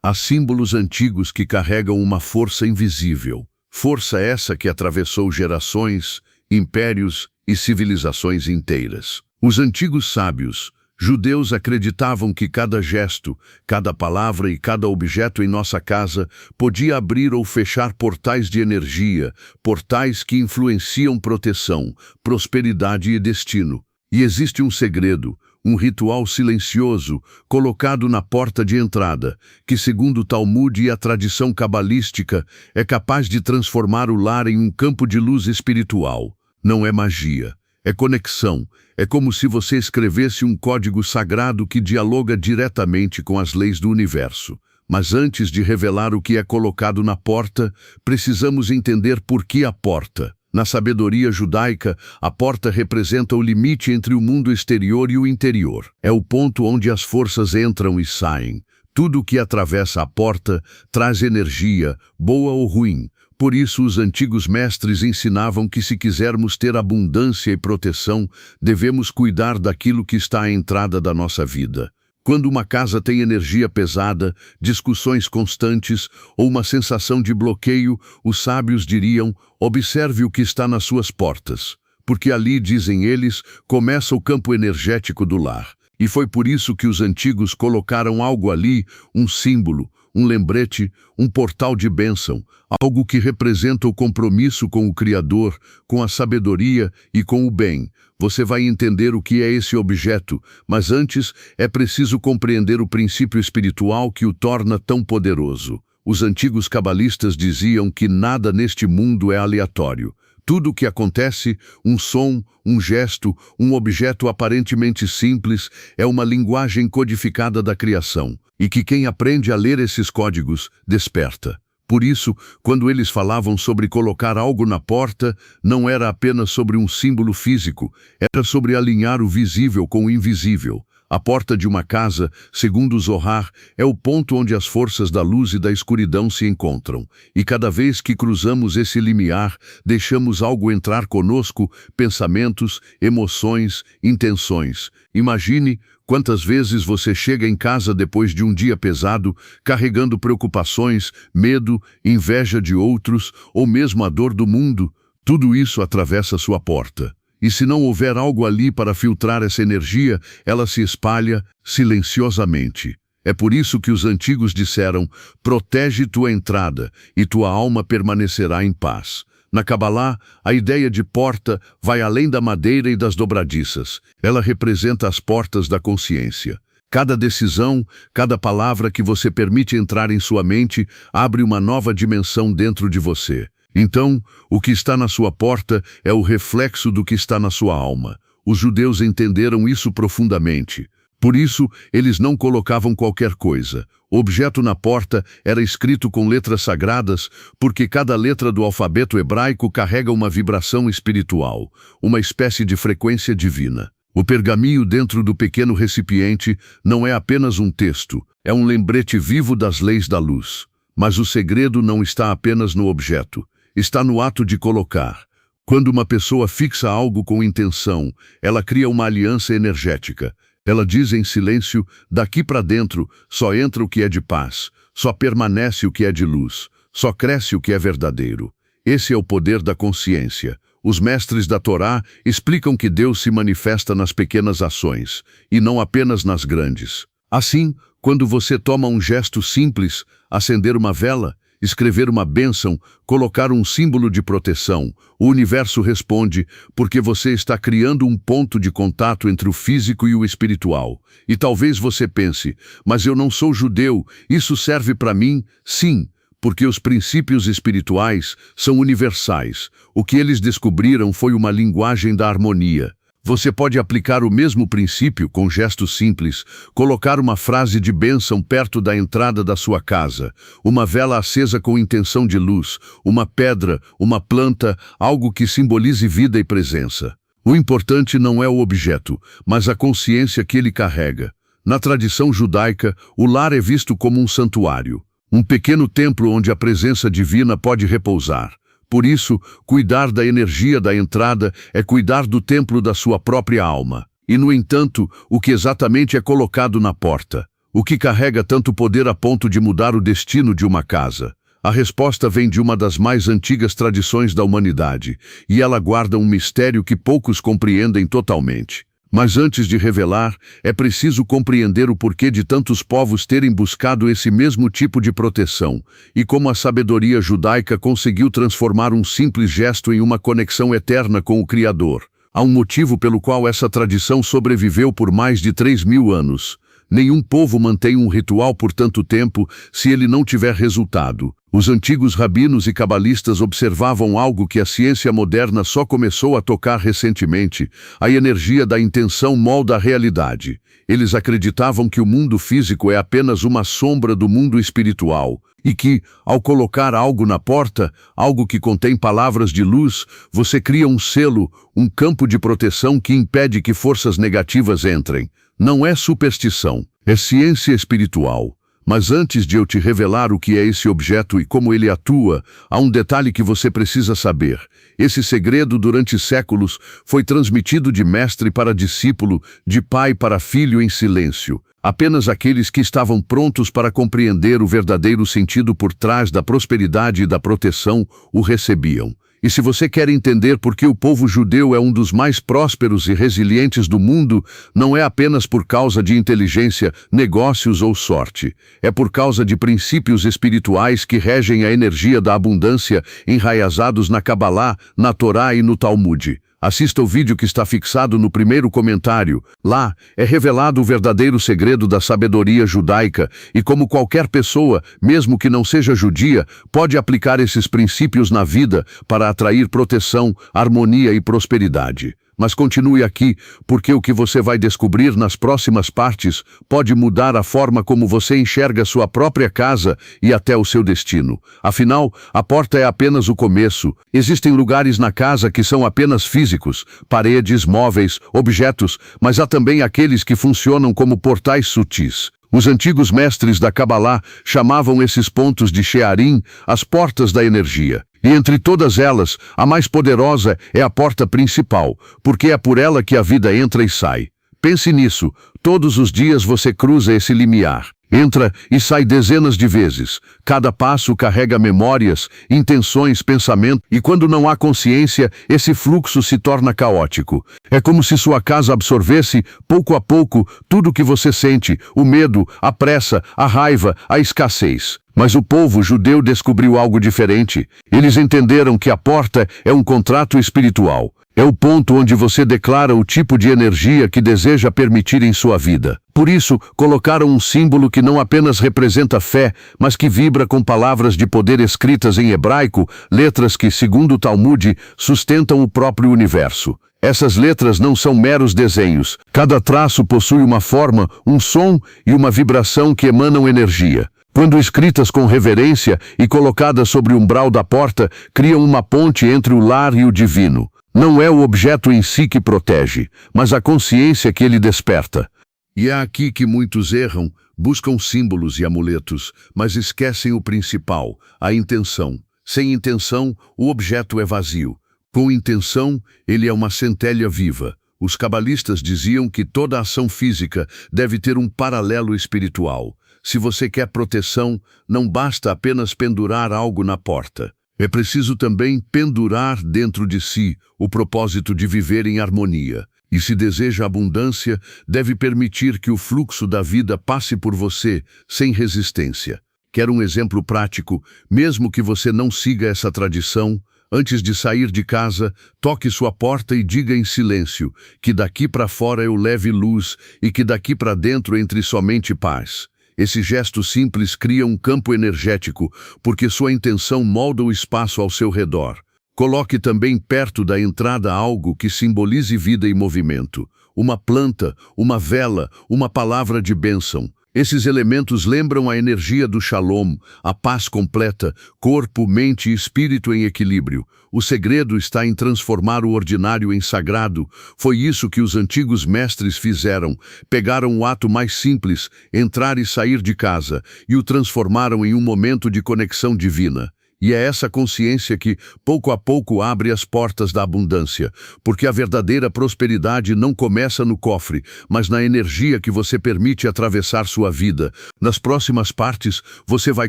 Há símbolos antigos que carregam uma força invisível. Força essa que atravessou gerações, impérios e civilizações inteiras. Os antigos sábios, judeus, acreditavam que cada gesto, cada palavra e cada objeto em nossa casa podia abrir ou fechar portais de energia, portais que influenciam proteção, prosperidade e destino. E existe um segredo, um ritual silencioso, colocado na porta de entrada, que, segundo o Talmud e a tradição cabalística, é capaz de transformar o lar em um campo de luz espiritual. Não é magia, é conexão. É como se você escrevesse um código sagrado que dialoga diretamente com as leis do universo. Mas antes de revelar o que é colocado na porta, precisamos entender por que a porta. Na sabedoria judaica, a porta representa o limite entre o mundo exterior e o interior. É o ponto onde as forças entram e saem. Tudo o que atravessa a porta traz energia, boa ou ruim. Por isso, os antigos mestres ensinavam que, se quisermos ter abundância e proteção, devemos cuidar daquilo que está à entrada da nossa vida. Quando uma casa tem energia pesada, discussões constantes ou uma sensação de bloqueio, os sábios diriam: observe o que está nas suas portas, porque ali, dizem eles, começa o campo energético do lar. E foi por isso que os antigos colocaram algo ali, um símbolo, um lembrete, um portal de bênção, algo que representa o compromisso com o Criador, com a sabedoria e com o bem. Você vai entender o que é esse objeto, mas antes é preciso compreender o princípio espiritual que o torna tão poderoso. Os antigos cabalistas diziam que nada neste mundo é aleatório. Tudo o que acontece, um som, um gesto, um objeto aparentemente simples, é uma linguagem codificada da criação, e que quem aprende a ler esses códigos desperta. Por isso, quando eles falavam sobre colocar algo na porta, não era apenas sobre um símbolo físico, era sobre alinhar o visível com o invisível. A porta de uma casa, segundo o Zohar, é o ponto onde as forças da luz e da escuridão se encontram. E cada vez que cruzamos esse limiar, deixamos algo entrar conosco, pensamentos, emoções, intenções. Imagine quantas vezes você chega em casa depois de um dia pesado, carregando preocupações, medo, inveja de outros, ou mesmo a dor do mundo. Tudo isso atravessa sua porta. E se não houver algo ali para filtrar essa energia, ela se espalha silenciosamente. É por isso que os antigos disseram: protege tua entrada e tua alma permanecerá em paz. Na Cabalá, a ideia de porta vai além da madeira e das dobradiças. Ela representa as portas da consciência. Cada decisão, cada palavra que você permite entrar em sua mente, abre uma nova dimensão dentro de você. Então, o que está na sua porta é o reflexo do que está na sua alma. Os judeus entenderam isso profundamente. Por isso, eles não colocavam qualquer coisa. O objeto na porta era escrito com letras sagradas, porque cada letra do alfabeto hebraico carrega uma vibração espiritual, uma espécie de frequência divina. O pergaminho dentro do pequeno recipiente não é apenas um texto, é um lembrete vivo das leis da luz. Mas o segredo não está apenas no objeto. Está no ato de colocar. Quando uma pessoa fixa algo com intenção, ela cria uma aliança energética. Ela diz em silêncio: daqui para dentro só entra o que é de paz, só permanece o que é de luz, só cresce o que é verdadeiro. Esse é o poder da consciência. Os mestres da Torá explicam que Deus se manifesta nas pequenas ações, e não apenas nas grandes. Assim, quando você toma um gesto simples, acender uma vela, escrever uma bênção, colocar um símbolo de proteção, o universo responde, porque você está criando um ponto de contato entre o físico e o espiritual. E talvez você pense: mas eu não sou judeu, isso serve para mim? Sim, porque os princípios espirituais são universais. O que eles descobriram foi uma linguagem da harmonia. Você pode aplicar o mesmo princípio com gestos simples, colocar uma frase de bênção perto da entrada da sua casa, uma vela acesa com intenção de luz, uma pedra, uma planta, algo que simbolize vida e presença. O importante não é o objeto, mas a consciência que ele carrega. Na tradição judaica, o lar é visto como um santuário, um pequeno templo onde a presença divina pode repousar. Por isso, cuidar da energia da entrada é cuidar do templo da sua própria alma. E, no entanto, o que exatamente é colocado na porta? O que carrega tanto poder a ponto de mudar o destino de uma casa? A resposta vem de uma das mais antigas tradições da humanidade, e ela guarda um mistério que poucos compreendem totalmente. Mas antes de revelar, é preciso compreender o porquê de tantos povos terem buscado esse mesmo tipo de proteção, e como a sabedoria judaica conseguiu transformar um simples gesto em uma conexão eterna com o Criador. Há um motivo pelo qual essa tradição sobreviveu por mais de 3.000 anos. Nenhum povo mantém um ritual por tanto tempo se ele não tiver resultado. Os antigos rabinos e cabalistas observavam algo que a ciência moderna só começou a tocar recentemente: a energia da intenção molda a realidade. Eles acreditavam que o mundo físico é apenas uma sombra do mundo espiritual, e que, ao colocar algo na porta, algo que contém palavras de luz, você cria um selo, um campo de proteção que impede que forças negativas entrem. Não é superstição, é ciência espiritual. Mas antes de eu te revelar o que é esse objeto e como ele atua, há um detalhe que você precisa saber. Esse segredo, durante séculos, foi transmitido de mestre para discípulo, de pai para filho em silêncio. Apenas aqueles que estavam prontos para compreender o verdadeiro sentido por trás da prosperidade e da proteção o recebiam. E se você quer entender por que o povo judeu é um dos mais prósperos e resilientes do mundo, não é apenas por causa de inteligência, negócios ou sorte. É por causa de princípios espirituais que regem a energia da abundância, enraizados na Cabalá, na Torá e no Talmud. Assista o vídeo que está fixado no primeiro comentário. Lá é revelado o verdadeiro segredo da sabedoria judaica e como qualquer pessoa, mesmo que não seja judia, pode aplicar esses princípios na vida para atrair proteção, harmonia e prosperidade. Mas continue aqui, porque o que você vai descobrir nas próximas partes pode mudar a forma como você enxerga sua própria casa e até o seu destino. Afinal, a porta é apenas o começo. Existem lugares na casa que são apenas físicos, paredes, móveis, objetos, mas há também aqueles que funcionam como portais sutis. Os antigos mestres da Cabalá chamavam esses pontos de Shearim, as portas da energia. E entre todas elas, a mais poderosa é a porta principal, porque é por ela que a vida entra e sai. Pense nisso, todos os dias você cruza esse limiar. Entra e sai dezenas de vezes. Cada passo carrega memórias, intenções, pensamento, e quando não há consciência, esse fluxo se torna caótico. É como se sua casa absorvesse, pouco a pouco, tudo o que você sente: o medo, a pressa, a raiva, a escassez. Mas o povo judeu descobriu algo diferente. Eles entenderam que a porta é um contrato espiritual. É o ponto onde você declara o tipo de energia que deseja permitir em sua vida. Por isso, colocaram um símbolo que não apenas representa fé, mas que vibra com palavras de poder escritas em hebraico, letras que, segundo o Talmud, sustentam o próprio universo. Essas letras não são meros desenhos. Cada traço possui uma forma, um som e uma vibração que emanam energia. Quando escritas com reverência e colocadas sobre o umbral da porta, criam uma ponte entre o lar e o divino. Não é o objeto em si que protege, mas a consciência que ele desperta. E é aqui que muitos erram, buscam símbolos e amuletos, mas esquecem o principal, a intenção. Sem intenção, o objeto é vazio. Com intenção, ele é uma centelha viva. Os cabalistas diziam que toda ação física deve ter um paralelo espiritual. Se você quer proteção, não basta apenas pendurar algo na porta. É preciso também pendurar dentro de si o propósito de viver em harmonia. E se deseja abundância, deve permitir que o fluxo da vida passe por você, sem resistência. Quer um exemplo prático? Mesmo que você não siga essa tradição, antes de sair de casa, toque sua porta e diga em silêncio que daqui para fora eu leve luz e que daqui para dentro entre somente paz. Esse gesto simples cria um campo energético, porque sua intenção molda o espaço ao seu redor. Coloque também perto da entrada algo que simbolize vida e movimento. Uma planta, uma vela, uma palavra de bênção. Esses elementos lembram a energia do Shalom, a paz completa, corpo, mente e espírito em equilíbrio. O segredo está em transformar o ordinário em sagrado. Foi isso que os antigos mestres fizeram. Pegaram o ato mais simples, entrar e sair de casa, e o transformaram em um momento de conexão divina. E é essa consciência que, pouco a pouco, abre as portas da abundância, porque a verdadeira prosperidade não começa no cofre, mas na energia que você permite atravessar sua vida. Nas próximas partes, você vai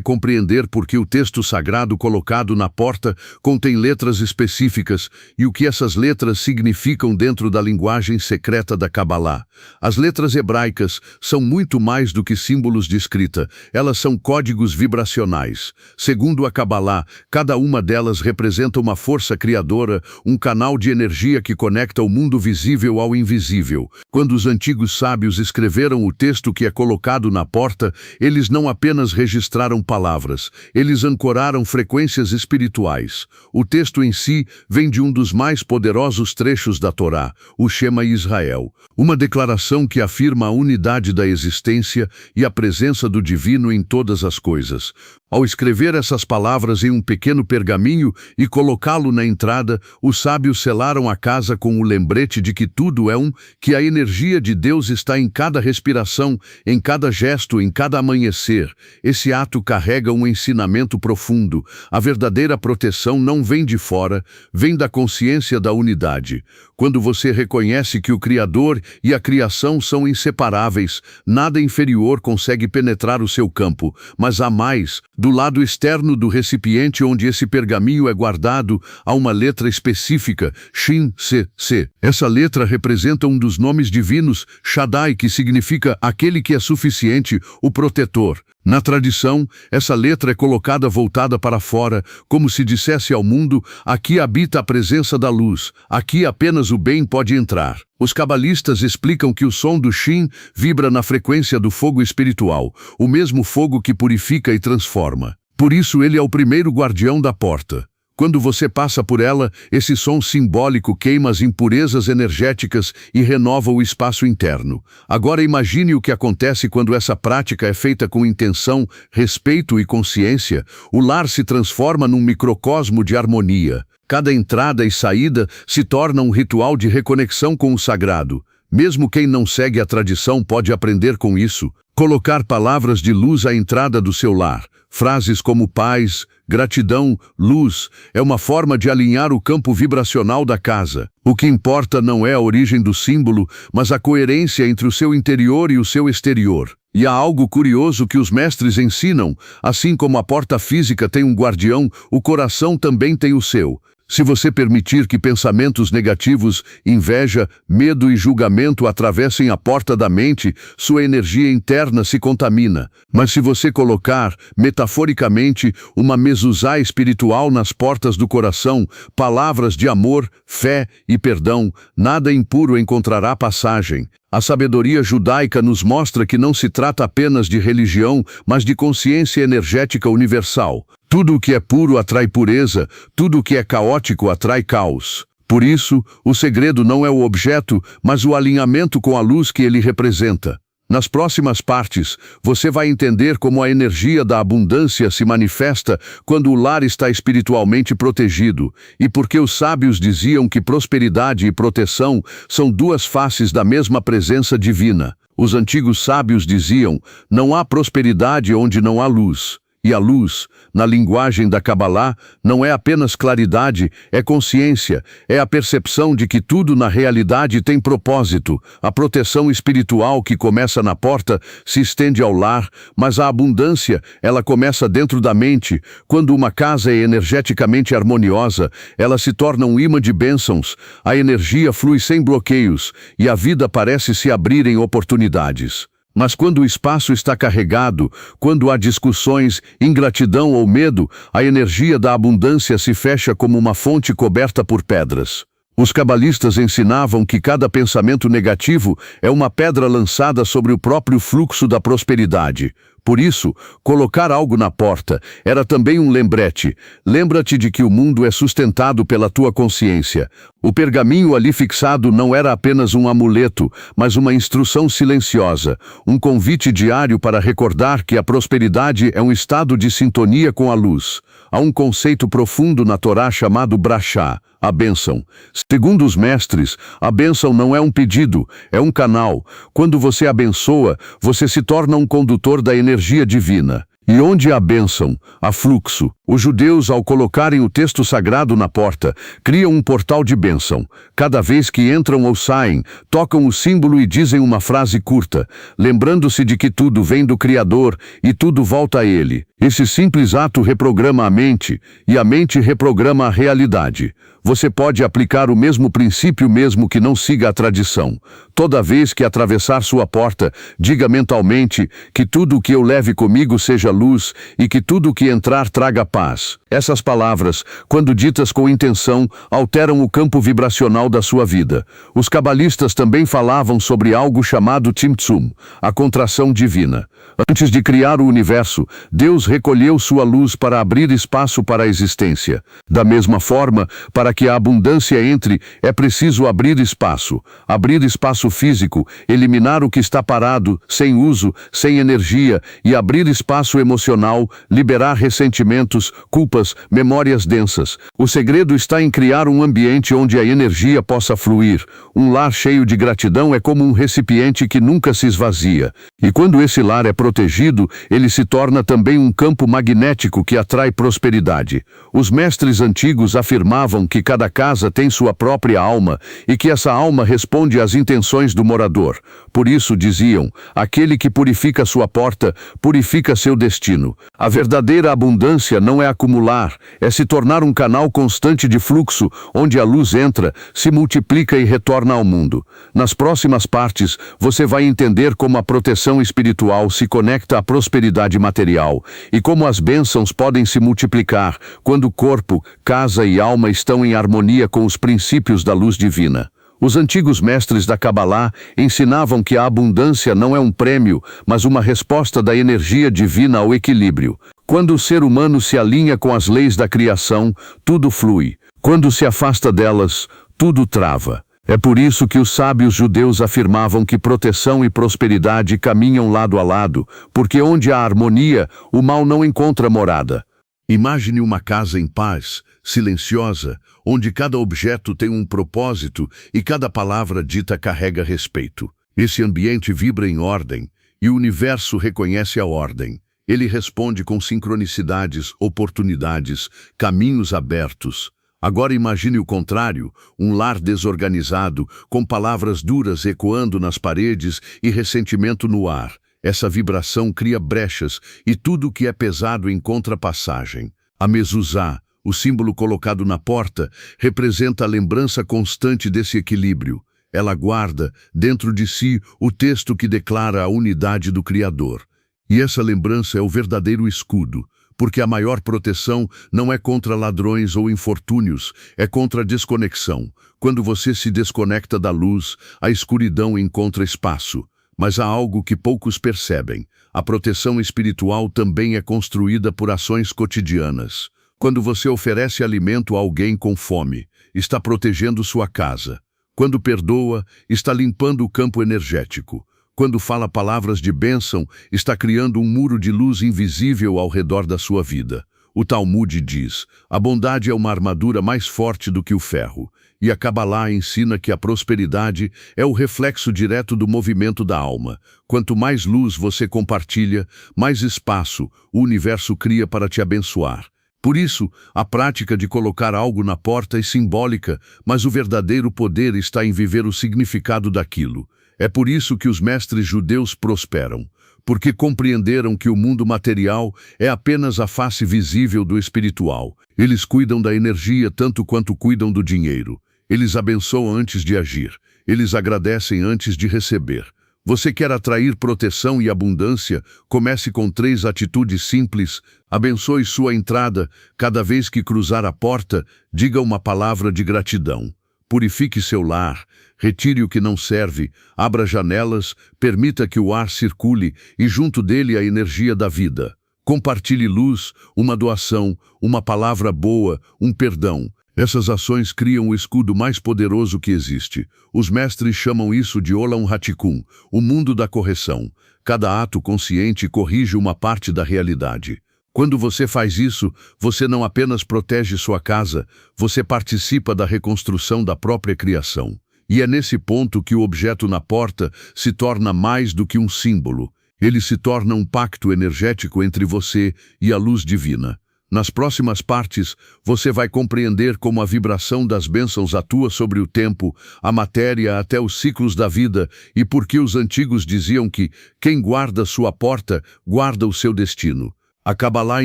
compreender por que o texto sagrado colocado na porta contém letras específicas e o que essas letras significam dentro da linguagem secreta da Kabbalah. As letras hebraicas são muito mais do que símbolos de escrita, elas são códigos vibracionais. Segundo a Kabbalah, cada uma delas representa uma força criadora, um canal de energia que conecta o mundo visível ao invisível. Quando os antigos sábios escreveram o texto que é colocado na porta, eles não apenas registraram palavras, eles ancoraram frequências espirituais. O texto em si vem de um dos mais poderosos trechos da Torá, o Shema Israel, uma declaração que afirma a unidade da existência e a presença do divino em todas as coisas. Ao escrever essas palavras em um pequeno pergaminho e colocá-lo na entrada, os sábios selaram a casa com o lembrete de que tudo é um, que a energia de Deus está em cada respiração, em cada gesto, em cada amanhecer. Esse ato carrega um ensinamento profundo. A verdadeira proteção não vem de fora, vem da consciência da unidade. Quando você reconhece que o Criador e a criação são inseparáveis, nada inferior consegue penetrar o seu campo, mas há mais. Do lado externo do recipiente onde esse pergaminho é guardado, há uma letra específica, Shin, Se. Essa letra representa um dos nomes divinos, Shaddai, que significa aquele que é suficiente, o protetor. Na tradição, essa letra é colocada voltada para fora, como se dissesse ao mundo: aqui habita a presença da luz, aqui apenas o bem pode entrar. Os cabalistas explicam que o som do Shin vibra na frequência do fogo espiritual, o mesmo fogo que purifica e transforma. Por isso ele é o primeiro guardião da porta. Quando você passa por ela, esse som simbólico queima as impurezas energéticas e renova o espaço interno. Agora imagine o que acontece quando essa prática é feita com intenção, respeito e consciência. O lar se transforma num microcosmo de harmonia. Cada entrada e saída se torna um ritual de reconexão com o sagrado. Mesmo quem não segue a tradição pode aprender com isso. Colocar palavras de luz à entrada do seu lar. Frases como paz, gratidão, luz, é uma forma de alinhar o campo vibracional da casa. O que importa não é a origem do símbolo, mas a coerência entre o seu interior e o seu exterior. E há algo curioso que os mestres ensinam: assim como a porta física tem um guardião, o coração também tem o seu. Se você permitir que pensamentos negativos, inveja, medo e julgamento atravessem a porta da mente, sua energia interna se contamina. Mas se você colocar, metaforicamente, uma mezuzá espiritual nas portas do coração, palavras de amor, fé e perdão, nada impuro encontrará passagem. A sabedoria judaica nos mostra que não se trata apenas de religião, mas de consciência energética universal. Tudo o que é puro atrai pureza, tudo o que é caótico atrai caos. Por isso, o segredo não é o objeto, mas o alinhamento com a luz que ele representa. Nas próximas partes, você vai entender como a energia da abundância se manifesta quando o lar está espiritualmente protegido, e por que os sábios diziam que prosperidade e proteção são duas faces da mesma presença divina. Os antigos sábios diziam: não há prosperidade onde não há luz. E a luz, na linguagem da Kabbalah, não é apenas claridade, é consciência, é a percepção de que tudo na realidade tem propósito. A proteção espiritual que começa na porta se estende ao lar, mas a abundância, ela começa dentro da mente. Quando uma casa é energeticamente harmoniosa, ela se torna um imã de bênçãos, a energia flui sem bloqueios e a vida parece se abrir em oportunidades. Mas quando o espaço está carregado, quando há discussões, ingratidão ou medo, a energia da abundância se fecha como uma fonte coberta por pedras. Os cabalistas ensinavam que cada pensamento negativo é uma pedra lançada sobre o próprio fluxo da prosperidade. Por isso, colocar algo na porta era também um lembrete. Lembra-te de que o mundo é sustentado pela tua consciência. O pergaminho ali fixado não era apenas um amuleto, mas uma instrução silenciosa, um convite diário para recordar que a prosperidade é um estado de sintonia com a luz. Há um conceito profundo na Torá chamado brachá, a bênção. Segundo os mestres, a bênção não é um pedido, é um canal. Quando você abençoa, você se torna um condutor da energia divina. E onde há bênção, há fluxo. Os judeus, ao colocarem o texto sagrado na porta, criam um portal de bênção. Cada vez que entram ou saem, tocam o símbolo e dizem uma frase curta, lembrando-se de que tudo vem do Criador e tudo volta a Ele. Esse simples ato reprograma a mente, e a mente reprograma a realidade. Você pode aplicar o mesmo princípio mesmo que não siga a tradição. Toda vez que atravessar sua porta, diga mentalmente que tudo o que eu leve comigo seja luz e que tudo o que entrar traga paz. Essas palavras, quando ditas com intenção, alteram o campo vibracional da sua vida. Os cabalistas também falavam sobre algo chamado Tzimtzum, a contração divina. Antes de criar o universo, Deus recolheu sua luz para abrir espaço para a existência. Da mesma forma, para que a abundância entre, é preciso abrir espaço físico, eliminar o que está parado, sem uso, sem energia, e abrir espaço emocional, liberar ressentimentos, culpas, memórias densas. O segredo está em criar um ambiente onde a energia possa fluir. Um lar cheio de gratidão é como um recipiente que nunca se esvazia. E quando esse lar é protegido, ele se torna também um campo magnético que atrai prosperidade. Os mestres antigos afirmavam que cada casa tem sua própria alma e que essa alma responde às intenções do morador. Por isso diziam, aquele que purifica sua porta, purifica seu destino. A verdadeira abundância não é acumular, é se tornar um canal constante de fluxo, onde a luz entra, se multiplica e retorna ao mundo. Nas próximas partes, você vai entender como a proteção espiritual se conecta à prosperidade material e como as bênçãos podem se multiplicar quando corpo, casa e alma estão em harmonia com os princípios da luz divina. Os antigos mestres da Cabalá ensinavam que a abundância não é um prêmio, mas uma resposta da energia divina ao equilíbrio. Quando o ser humano se alinha com as leis da criação, tudo flui. Quando se afasta delas, tudo trava. É por isso que os sábios judeus afirmavam que proteção e prosperidade caminham lado a lado, porque onde há harmonia, o mal não encontra morada. Imagine uma casa em paz, silenciosa, onde cada objeto tem um propósito e cada palavra dita carrega respeito. Esse ambiente vibra em ordem, e o universo reconhece a ordem. Ele responde com sincronicidades, oportunidades, caminhos abertos. Agora imagine o contrário, um lar desorganizado, com palavras duras ecoando nas paredes e ressentimento no ar. Essa vibração cria brechas e tudo que é pesado encontra passagem. A mezuzá, o símbolo colocado na porta, representa a lembrança constante desse equilíbrio. Ela guarda, dentro de si, o texto que declara a unidade do Criador. E essa lembrança é o verdadeiro escudo, porque a maior proteção não é contra ladrões ou infortúnios, é contra a desconexão. Quando você se desconecta da luz, a escuridão encontra espaço. Mas há algo que poucos percebem. A proteção espiritual também é construída por ações cotidianas. Quando você oferece alimento a alguém com fome, está protegendo sua casa. Quando perdoa, está limpando o campo energético. Quando fala palavras de bênção, está criando um muro de luz invisível ao redor da sua vida. O Talmud diz, a bondade é uma armadura mais forte do que o ferro. E a Cabalá ensina que a prosperidade é o reflexo direto do movimento da alma. Quanto mais luz você compartilha, mais espaço o universo cria para te abençoar. Por isso, a prática de colocar algo na porta é simbólica, mas o verdadeiro poder está em viver o significado daquilo. É por isso que os mestres judeus prosperam, porque compreenderam que o mundo material é apenas a face visível do espiritual. Eles cuidam da energia tanto quanto cuidam do dinheiro. Eles abençoam antes de agir. Eles agradecem antes de receber. Você quer atrair proteção e abundância? Comece com 3 atitudes simples. Abençoe sua entrada. Cada vez que cruzar a porta, diga uma palavra de gratidão. Purifique seu lar. Retire o que não serve. Abra janelas. Permita que o ar circule e junto dele a energia da vida. Compartilhe luz, uma doação, uma palavra boa, um perdão. Essas ações criam o escudo mais poderoso que existe. Os mestres chamam isso de Olam Hatikun, o mundo da correção. Cada ato consciente corrige uma parte da realidade. Quando você faz isso, você não apenas protege sua casa, você participa da reconstrução da própria criação. E é nesse ponto que o objeto na porta se torna mais do que um símbolo. Ele se torna um pacto energético entre você e a luz divina. Nas próximas partes, você vai compreender como a vibração das bênçãos atua sobre o tempo, a matéria até os ciclos da vida e por que os antigos diziam que quem guarda sua porta, guarda o seu destino. A Kabbalah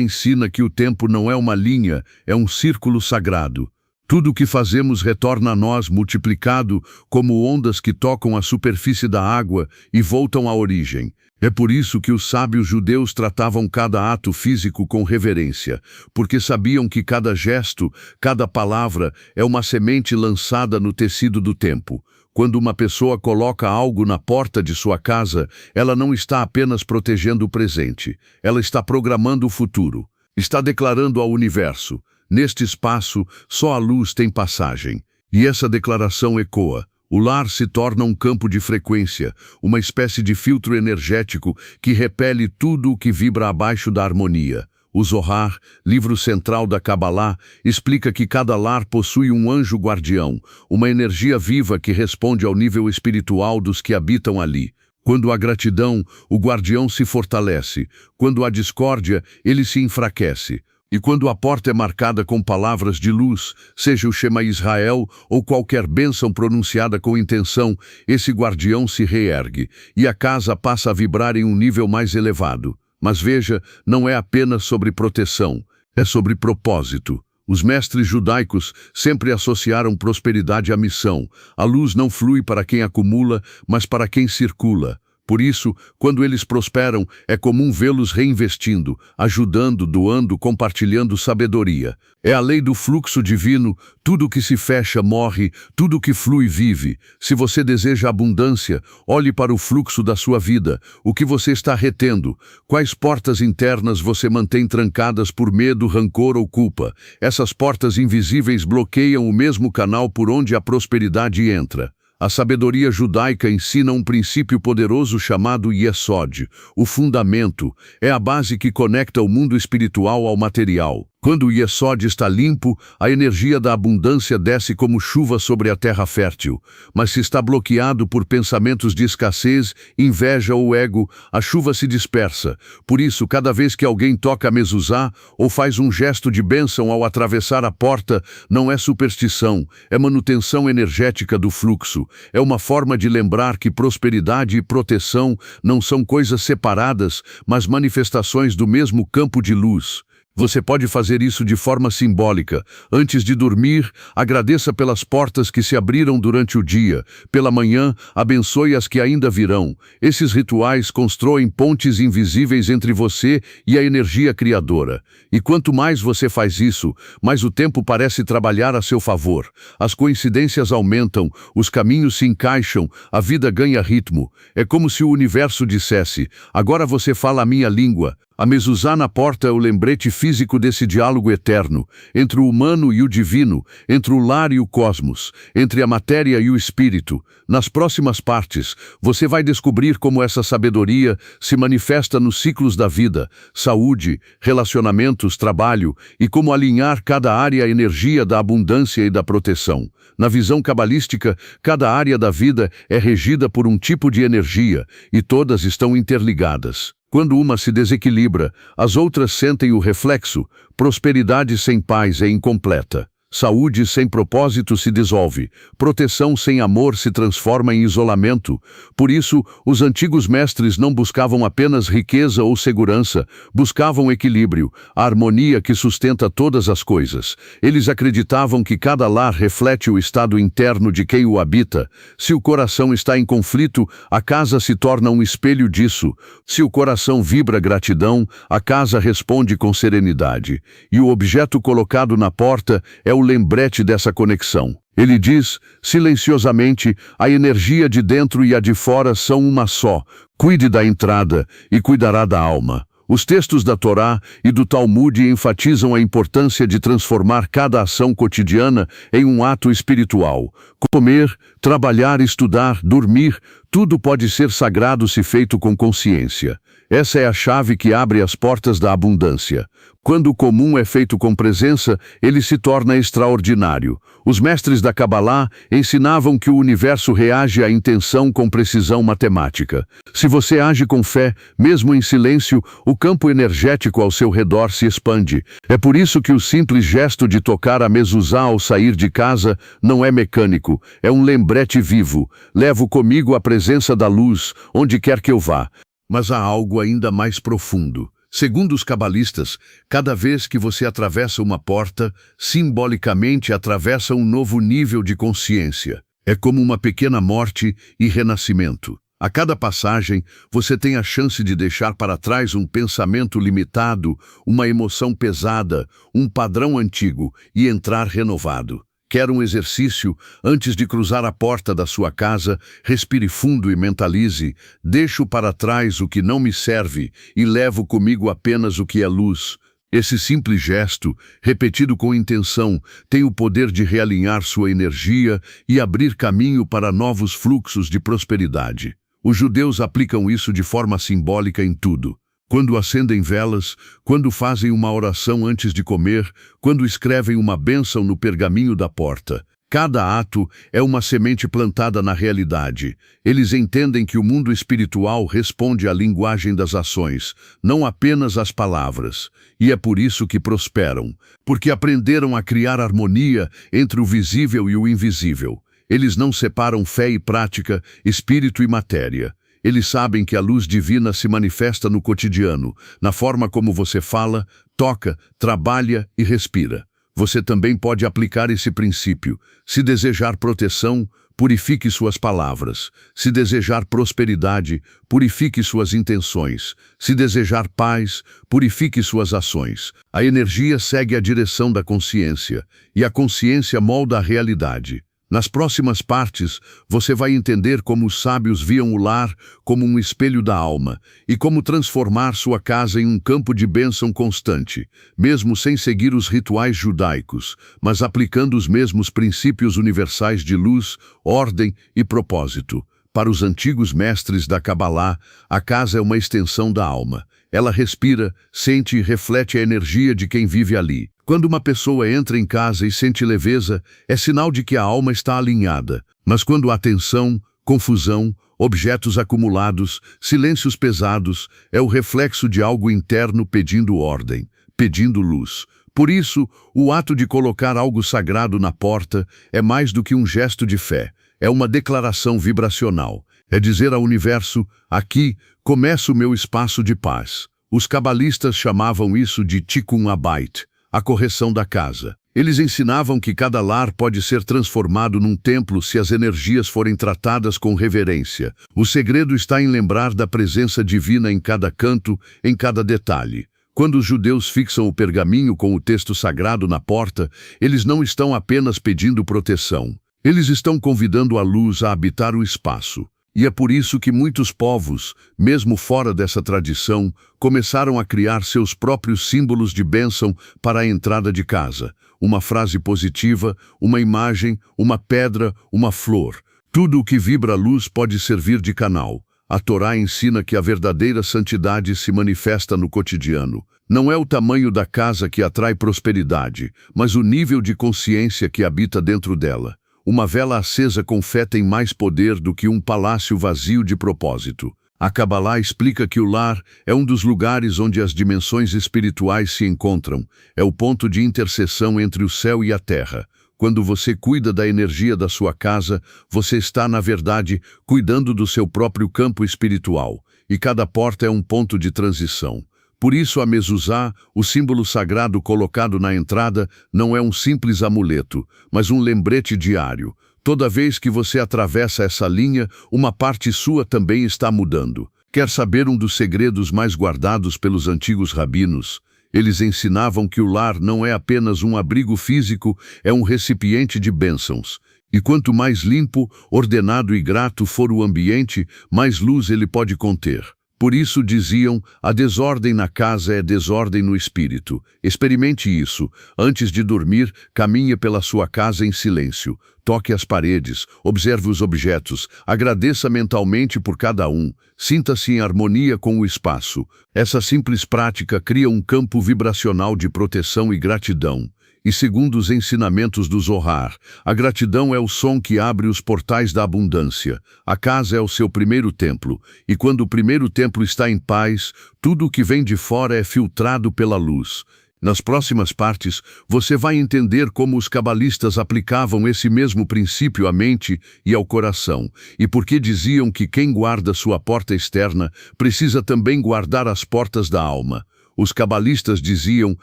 ensina que o tempo não é uma linha, é um círculo sagrado. Tudo o que fazemos retorna a nós multiplicado como ondas que tocam a superfície da água e voltam à origem. É por isso que os sábios judeus tratavam cada ato físico com reverência, porque sabiam que cada gesto, cada palavra é uma semente lançada no tecido do tempo. Quando uma pessoa coloca algo na porta de sua casa, ela não está apenas protegendo o presente, ela está programando o futuro. Está declarando ao universo: neste espaço, só a luz tem passagem. E essa declaração ecoa. O lar se torna um campo de frequência, uma espécie de filtro energético que repele tudo o que vibra abaixo da harmonia. O Zohar, livro central da Kabbalah, explica que cada lar possui um anjo guardião, uma energia viva que responde ao nível espiritual dos que habitam ali. Quando há gratidão, o guardião se fortalece. Quando há discórdia, ele se enfraquece. E quando a porta é marcada com palavras de luz, seja o Shema Israel ou qualquer bênção pronunciada com intenção, esse guardião se reergue e a casa passa a vibrar em um nível mais elevado. Mas veja, não é apenas sobre proteção, é sobre propósito. Os mestres judaicos sempre associaram prosperidade à missão. A luz não flui para quem acumula, mas para quem circula. Por isso, quando eles prosperam, é comum vê-los reinvestindo, ajudando, doando, compartilhando sabedoria. É a lei do fluxo divino, tudo que se fecha morre, tudo que flui vive. Se você deseja abundância, olhe para o fluxo da sua vida, o que você está retendo, quais portas internas você mantém trancadas por medo, rancor ou culpa. Essas portas invisíveis bloqueiam o mesmo canal por onde a prosperidade entra. A sabedoria judaica ensina um princípio poderoso chamado Yesod, o fundamento, é a base que conecta o mundo espiritual ao material. Quando o Yesod está limpo, a energia da abundância desce como chuva sobre a terra fértil. Mas se está bloqueado por pensamentos de escassez, inveja ou ego, a chuva se dispersa. Por isso, cada vez que alguém toca a mezuzá ou faz um gesto de bênção ao atravessar a porta, não é superstição, é manutenção energética do fluxo. É uma forma de lembrar que prosperidade e proteção não são coisas separadas, mas manifestações do mesmo campo de luz. Você pode fazer isso de forma simbólica. Antes de dormir, agradeça pelas portas que se abriram durante o dia. Pela manhã, abençoe as que ainda virão. Esses rituais constroem pontes invisíveis entre você e a energia criadora. E quanto mais você faz isso, mais o tempo parece trabalhar a seu favor. As coincidências aumentam, os caminhos se encaixam, a vida ganha ritmo. É como se o universo dissesse: agora você fala a minha língua. A mezuzá na porta é o lembrete físico desse diálogo eterno, entre o humano e o divino, entre o lar e o cosmos, entre a matéria e o espírito. Nas próximas partes, você vai descobrir como essa sabedoria se manifesta nos ciclos da vida, saúde, relacionamentos, trabalho, e como alinhar cada área à energia da abundância e da proteção. Na visão cabalística, cada área da vida é regida por um tipo de energia, e todas estão interligadas. Quando uma se desequilibra, as outras sentem o reflexo. Prosperidade sem paz é incompleta. Saúde sem propósito se dissolve. Proteção sem amor se transforma em isolamento. Por isso, os antigos mestres não buscavam apenas riqueza ou segurança, buscavam equilíbrio, a harmonia que sustenta todas as coisas. Eles acreditavam que cada lar reflete o estado interno de quem o habita. Se o coração está em conflito, a casa se torna um espelho disso. Se o coração vibra gratidão, a casa responde com serenidade. E o objeto colocado na porta é o lembrete dessa conexão. Ele diz, silenciosamente, a energia de dentro e a de fora são uma só. Cuide da entrada e cuidará da alma. Os textos da Torá e do Talmud enfatizam a importância de transformar cada ação cotidiana em um ato espiritual. Comer, trabalhar, estudar, dormir, tudo pode ser sagrado se feito com consciência. Essa é a chave que abre as portas da abundância. Quando o comum é feito com presença, ele se torna extraordinário. Os mestres da Cabalá ensinavam que o universo reage à intenção com precisão matemática. Se você age com fé, mesmo em silêncio, o campo energético ao seu redor se expande. É por isso que o simples gesto de tocar a mezuzá ao sair de casa não é mecânico, é um lembrete vivo. Levo comigo a presença da luz, onde quer que eu vá. Mas há algo ainda mais profundo. Segundo os cabalistas, cada vez que você atravessa uma porta, simbolicamente atravessa um novo nível de consciência. É como uma pequena morte e renascimento. A cada passagem, você tem a chance de deixar para trás um pensamento limitado, uma emoção pesada, um padrão antigo e entrar renovado. Quer um exercício? Antes de cruzar a porta da sua casa, respire fundo e mentalize: deixo para trás o que não me serve e levo comigo apenas o que é luz. Esse simples gesto, repetido com intenção, tem o poder de realinhar sua energia e abrir caminho para novos fluxos de prosperidade. Os judeus aplicam isso de forma simbólica em tudo. Quando acendem velas, quando fazem uma oração antes de comer, quando escrevem uma bênção no pergaminho da porta. Cada ato é uma semente plantada na realidade. Eles entendem que o mundo espiritual responde à linguagem das ações, não apenas às palavras. E é por isso que prosperam, porque aprenderam a criar harmonia entre o visível e o invisível. Eles não separam fé e prática, espírito e matéria. Eles sabem que a luz divina se manifesta no cotidiano, na forma como você fala, toca, trabalha e respira. Você também pode aplicar esse princípio. Se desejar proteção, purifique suas palavras. Se desejar prosperidade, purifique suas intenções. Se desejar paz, purifique suas ações. A energia segue a direção da consciência, e a consciência molda a realidade. Nas próximas partes, você vai entender como os sábios viam o lar como um espelho da alma e como transformar sua casa em um campo de bênção constante, mesmo sem seguir os rituais judaicos, mas aplicando os mesmos princípios universais de luz, ordem e propósito. Para os antigos mestres da Cabalá, a casa é uma extensão da alma. Ela respira, sente e reflete a energia de quem vive ali. Quando uma pessoa entra em casa e sente leveza, é sinal de que a alma está alinhada. Mas quando há tensão, confusão, objetos acumulados, silêncios pesados, é o reflexo de algo interno pedindo ordem, pedindo luz. Por isso, o ato de colocar algo sagrado na porta é mais do que um gesto de fé. É uma declaração vibracional. É dizer ao universo: aqui começa o meu espaço de paz. Os cabalistas chamavam isso de Tikkun Habayit, a correção da casa. Eles ensinavam que cada lar pode ser transformado num templo se as energias forem tratadas com reverência. O segredo está em lembrar da presença divina em cada canto, em cada detalhe. Quando os judeus fixam o pergaminho com o texto sagrado na porta, eles não estão apenas pedindo proteção. Eles estão convidando a luz a habitar o espaço. E é por isso que muitos povos, mesmo fora dessa tradição, começaram a criar seus próprios símbolos de bênção para a entrada de casa. Uma frase positiva, uma imagem, uma pedra, uma flor. Tudo o que vibra a luz pode servir de canal. A Torá ensina que a verdadeira santidade se manifesta no cotidiano. Não é o tamanho da casa que atrai prosperidade, mas o nível de consciência que habita dentro dela. Uma vela acesa com fé tem mais poder do que um palácio vazio de propósito. A Cabalá explica que o lar é um dos lugares onde as dimensões espirituais se encontram. É o ponto de interseção entre o céu e a terra. Quando você cuida da energia da sua casa, você está, na verdade, cuidando do seu próprio campo espiritual. E cada porta é um ponto de transição. Por isso a mezuzá, o símbolo sagrado colocado na entrada, não é um simples amuleto, mas um lembrete diário. Toda vez que você atravessa essa linha, uma parte sua também está mudando. Quer saber um dos segredos mais guardados pelos antigos rabinos? Eles ensinavam que o lar não é apenas um abrigo físico, é um recipiente de bênçãos. E quanto mais limpo, ordenado e grato for o ambiente, mais luz ele pode conter. Por isso diziam, a desordem na casa é desordem no espírito. Experimente isso. Antes de dormir, caminhe pela sua casa em silêncio. Toque as paredes, observe os objetos, agradeça mentalmente por cada um, sinta-se em harmonia com o espaço. Essa simples prática cria um campo vibracional de proteção e gratidão. E segundo os ensinamentos do Zohar, a gratidão é o som que abre os portais da abundância. A casa é o seu primeiro templo, e quando o primeiro templo está em paz, tudo o que vem de fora é filtrado pela luz. Nas próximas partes, você vai entender como os cabalistas aplicavam esse mesmo princípio à mente e ao coração, e por que diziam que quem guarda sua porta externa precisa também guardar as portas da alma. Os cabalistas diziam,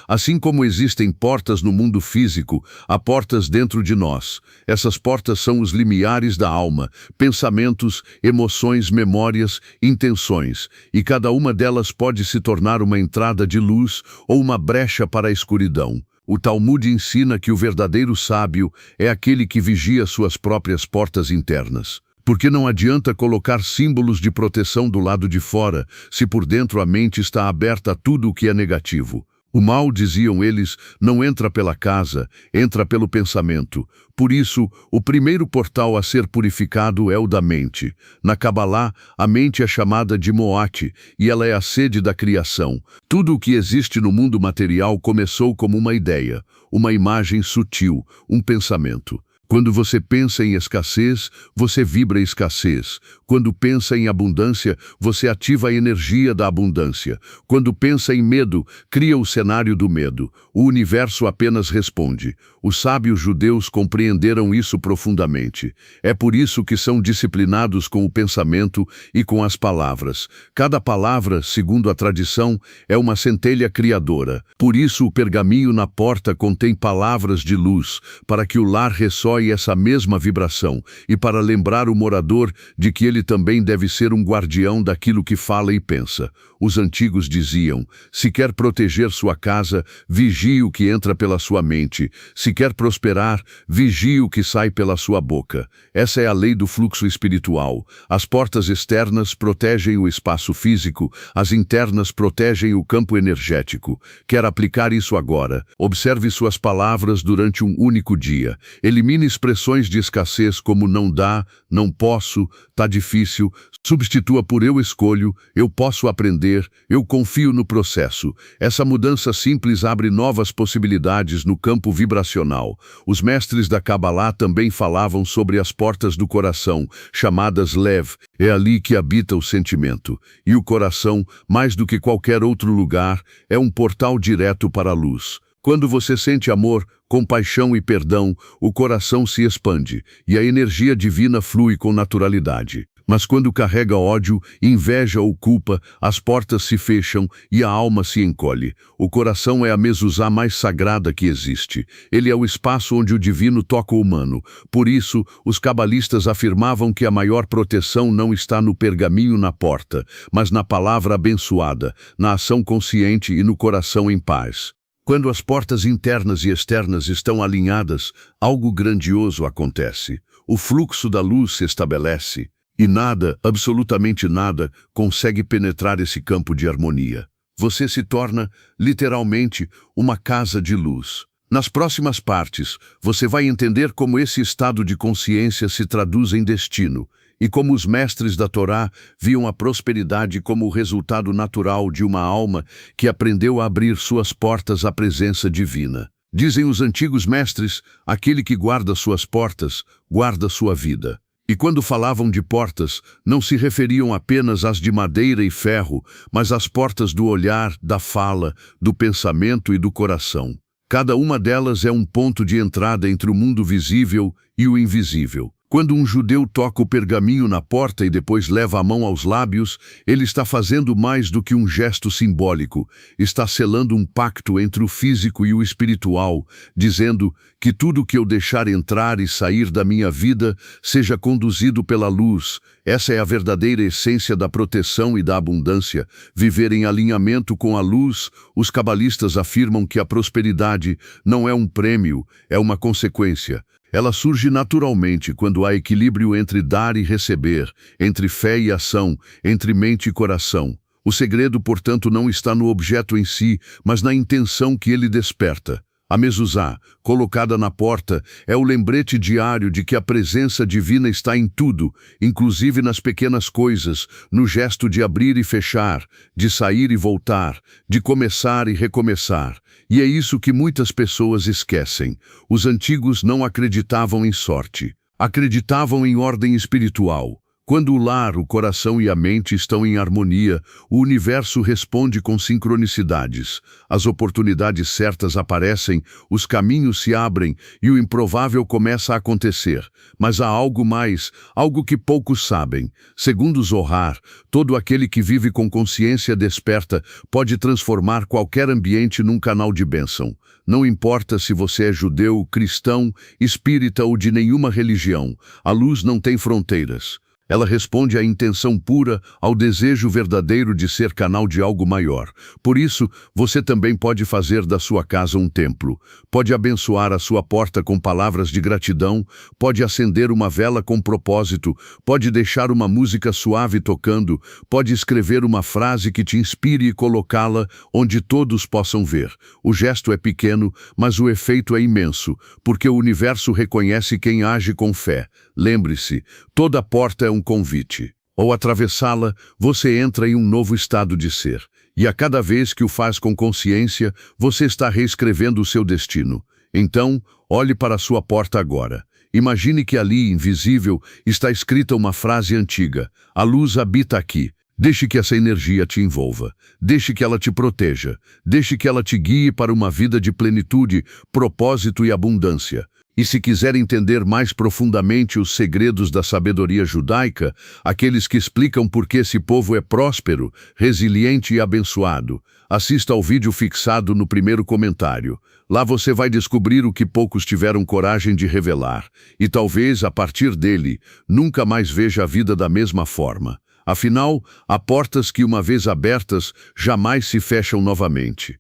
assim como existem portas no mundo físico, há portas dentro de nós. Essas portas são os limiares da alma, pensamentos, emoções, memórias, intenções, e cada uma delas pode se tornar uma entrada de luz ou uma brecha para a escuridão. O Talmud ensina que o verdadeiro sábio é aquele que vigia suas próprias portas internas. Porque não adianta colocar símbolos de proteção do lado de fora, se por dentro a mente está aberta a tudo o que é negativo. O mal, diziam eles, não entra pela casa, entra pelo pensamento. Por isso, o primeiro portal a ser purificado é o da mente. Na Cabalá, a mente é chamada de Moat, e ela é a sede da criação. Tudo o que existe no mundo material começou como uma ideia, uma imagem sutil, um pensamento. Quando você pensa em escassez, você vibra escassez. Quando pensa em abundância, você ativa a energia da abundância. Quando pensa em medo, cria o cenário do medo. O universo apenas responde. Os sábios judeus compreenderam isso profundamente. É por isso que são disciplinados com o pensamento e com as palavras. Cada palavra, segundo a tradição, é uma centelha criadora. Por isso o pergaminho na porta contém palavras de luz, para que o lar ressoe essa mesma vibração, e para lembrar o morador de que ele também deve ser um guardião daquilo que fala e pensa. Os antigos diziam, se quer proteger sua casa, vigie o que entra pela sua mente. Se quer prosperar, vigie o que sai pela sua boca. Essa é a lei do fluxo espiritual. As portas externas protegem o espaço físico, as internas protegem o campo energético. Quer aplicar isso agora? Observe suas palavras durante um único dia. Elimine expressões de escassez como não dá, não posso, tá difícil. Substitua por eu escolho, eu posso aprender, eu confio no processo. Essa mudança simples abre novas possibilidades no campo vibracional. Os mestres da Cabalá também falavam sobre as portas do coração, chamadas Lev. É ali que habita o sentimento. E o coração, mais do que qualquer outro lugar, é um portal direto para a luz. Quando você sente amor, compaixão e perdão, o coração se expande e a energia divina flui com naturalidade. Mas quando carrega ódio, inveja ou culpa, as portas se fecham e a alma se encolhe. O coração é a mezuzá mais sagrada que existe. Ele é o espaço onde o divino toca o humano. Por isso, os cabalistas afirmavam que a maior proteção não está no pergaminho na porta, mas na palavra abençoada, na ação consciente e no coração em paz. Quando as portas internas e externas estão alinhadas, algo grandioso acontece. O fluxo da luz se estabelece. E nada, absolutamente nada, consegue penetrar esse campo de harmonia. Você se torna, literalmente, uma casa de luz. Nas próximas partes, você vai entender como esse estado de consciência se traduz em destino, e como os mestres da Torá viam a prosperidade como o resultado natural de uma alma que aprendeu a abrir suas portas à presença divina. Dizem os antigos mestres, aquele que guarda suas portas, guarda sua vida. E quando falavam de portas, não se referiam apenas às de madeira e ferro, mas às portas do olhar, da fala, do pensamento e do coração. Cada uma delas é um ponto de entrada entre o mundo visível e o invisível. Quando um judeu toca o pergaminho na porta e depois leva a mão aos lábios, ele está fazendo mais do que um gesto simbólico. Está selando um pacto entre o físico e o espiritual, dizendo que tudo que eu deixar entrar e sair da minha vida seja conduzido pela luz. Essa é a verdadeira essência da proteção e da abundância, viver em alinhamento com a luz. Os cabalistas afirmam que a prosperidade não é um prêmio, é uma consequência. Ela surge naturalmente quando há equilíbrio entre dar e receber, entre fé e ação, entre mente e coração. O segredo, portanto, não está no objeto em si, mas na intenção que ele desperta. A mezuzá, colocada na porta, é o lembrete diário de que a presença divina está em tudo, inclusive nas pequenas coisas, no gesto de abrir e fechar, de sair e voltar, de começar e recomeçar. E é isso que muitas pessoas esquecem. Os antigos não acreditavam em sorte. Acreditavam em ordem espiritual. Quando o lar, o coração e a mente estão em harmonia, o universo responde com sincronicidades. As oportunidades certas aparecem, os caminhos se abrem e o improvável começa a acontecer. Mas há algo mais, algo que poucos sabem. Segundo Zohar, todo aquele que vive com consciência desperta pode transformar qualquer ambiente num canal de bênção. Não importa se você é judeu, cristão, espírita ou de nenhuma religião, a luz não tem fronteiras. Ela responde à intenção pura, ao desejo verdadeiro de ser canal de algo maior. Por isso, você também pode fazer da sua casa um templo. Pode abençoar a sua porta com palavras de gratidão, pode acender uma vela com propósito, pode deixar uma música suave tocando, pode escrever uma frase que te inspire e colocá-la onde todos possam ver. O gesto é pequeno, mas o efeito é imenso, porque o universo reconhece quem age com fé. Lembre-se, toda porta é um convite. Ao atravessá-la, você entra em um novo estado de ser. E a cada vez que o faz com consciência, você está reescrevendo o seu destino. Então, olhe para a sua porta agora. Imagine que ali, invisível, está escrita uma frase antiga. A luz habita aqui. Deixe que essa energia te envolva. Deixe que ela te proteja. Deixe que ela te guie para uma vida de plenitude, propósito e abundância. E se quiser entender mais profundamente os segredos da sabedoria judaica, aqueles que explicam por que esse povo é próspero, resiliente e abençoado, assista ao vídeo fixado no primeiro comentário. Lá você vai descobrir o que poucos tiveram coragem de revelar, e talvez, a partir dele, nunca mais veja a vida da mesma forma. Afinal, há portas que, uma vez abertas, jamais se fecham novamente.